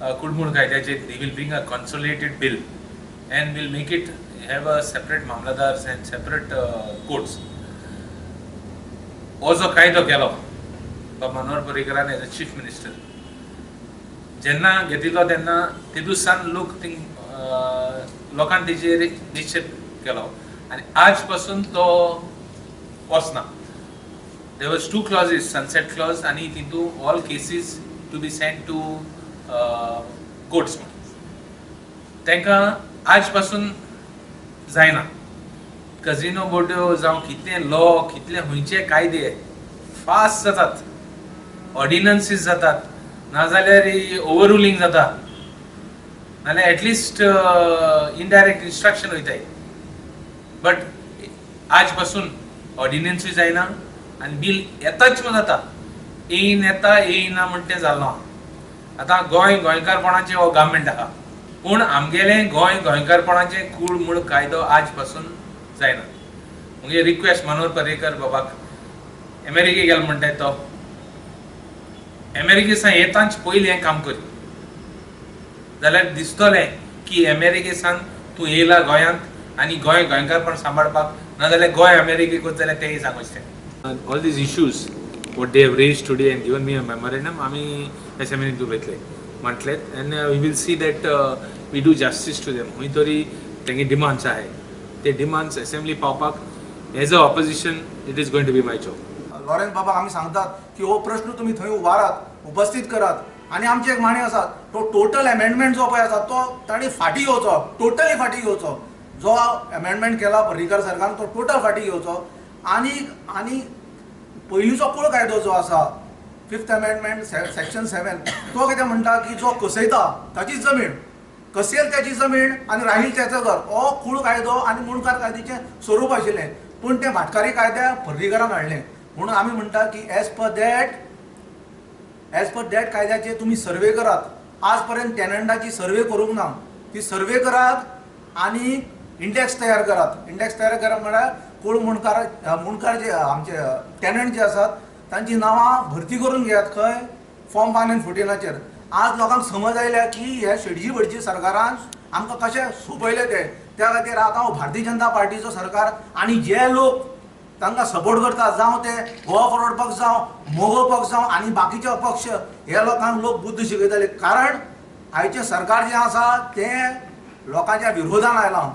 कुडमुड कायद्याचे they will bring a consolidated bill and will make it have a separate mamladars and separate courts. हो जो कायदो केलो मनोहर पर्रीकरान एज अ चीफ मिनिस्टर जेन्ना घेतिल्लो तेन्ना तेदुसान लोकांनी तेजेर निश्चित केलो आनी आज पासून तो वचना. There was 2 clauses, sunset clause आणि तितू all cases to be sent to courts. तांकां आज पासून जायना. कजिनो बोर्ड्यो जावं कितले लॉ कितले खंयचे कायदे फास्ट जातात, ऑर्डिनन्सीस जातात, नाजाल्यार ओवररुलिंग जाता, नाल्यार एटलिस्ट इनडायरेक्ट इन्स्ट्रक्शन वयताय. बट आज पासून ऑर्डिनन्सूय जायना आनी बिल येताच जाता. येयना म्हण तें जालो. आतां गोंयकारपणाचें हो गव्हर्मेंट आहा, पूण आमगेलें गोंयकारपणाचें कूड म्हूण कायदो आज पासून जायना. मुगे रिक्वेस्ट मनोहर पर्रीकर बाबाक अमेरिके गेलो म्हणटाय तो अमेरिकेसान येताच पयलीं हें काम कर जाल्यार दिसतलें की अमेरिकेसान तूं येयला गोंयांत आनी गोंयकारपण सांबाळपाक, नाजाल्यार गोंय अमेरिकेक वच जाल्यार तेंय सांगचें. All these issues what they have raised today and given me a memorandum आमी असेंब्लीन घेतले म्हटलेत and we will see that we do justice to them. खंय तरी तेंगे डिमांड्स आहाय ते डिमांड्स असेंब्ली पावपाक as a opposition it is going to be my job. Lawrence बाबा आमी सांगतात की हो प्रश्न तुम्ही थंय उबारात, उपस्थित करात. आणि आमचे एक माणे आसा तो टोटल अमेंडमेंट जो पळय आसा तो ताणी फाटी घेवचो, टोटली फाटी घेवचो. जो अमेंडमेंट केला पर्रीकर सरकारान तो टोटल फाटी घेवचो. आणि पयलींचो कुळ कायदो जो आसा 5th अमेंडमेंट सेक्शन 7 तो कितें म्हणटा की जो कसयता ताची जमीन, कसेल त्याची जमीन आणि राहील त्याचं घर, हो कुळ कायदो आणि मुणकार कायद्याचें स्वरूप आशिल्लें. पूण तें भाटकारी कायद्या पर्रीकरान हाडलें. म्हणून आमी म्हणटा की एज पर दॅट कायद्याचे तुम्ही सर्वे करात. आज पर्यंत टेनंटाची सर्वे करूंक ना. ती सर्वे करात आणि इंडेक्स तयार करात. इंडेक्स तयार करात म्हळ्यार कुळ मुणकार जे आमचे टेनंट जे आसात तांची नांवां भरती करून घेयात खंय फॉर्म 1 and 14 आज लोकांक समज आयल्या की हे शेडजी सरकारान आमकां कशें सोंपयलें ते. त्या खातीर आतां भारतीय जनता पार्टीचो सरकार आणि जे लोक तांकां सपोर्ट करतात, जावं ते गोवा फॉरवर्ड पक्ष जावं मोगो पक्ष जावं आणि बाकीचे पक्ष, हे लोकांक लोक बुद्ध शिकयतले. कारण आयचें सरकार जें आसा तें लोकांच्या विरोधान आयलां.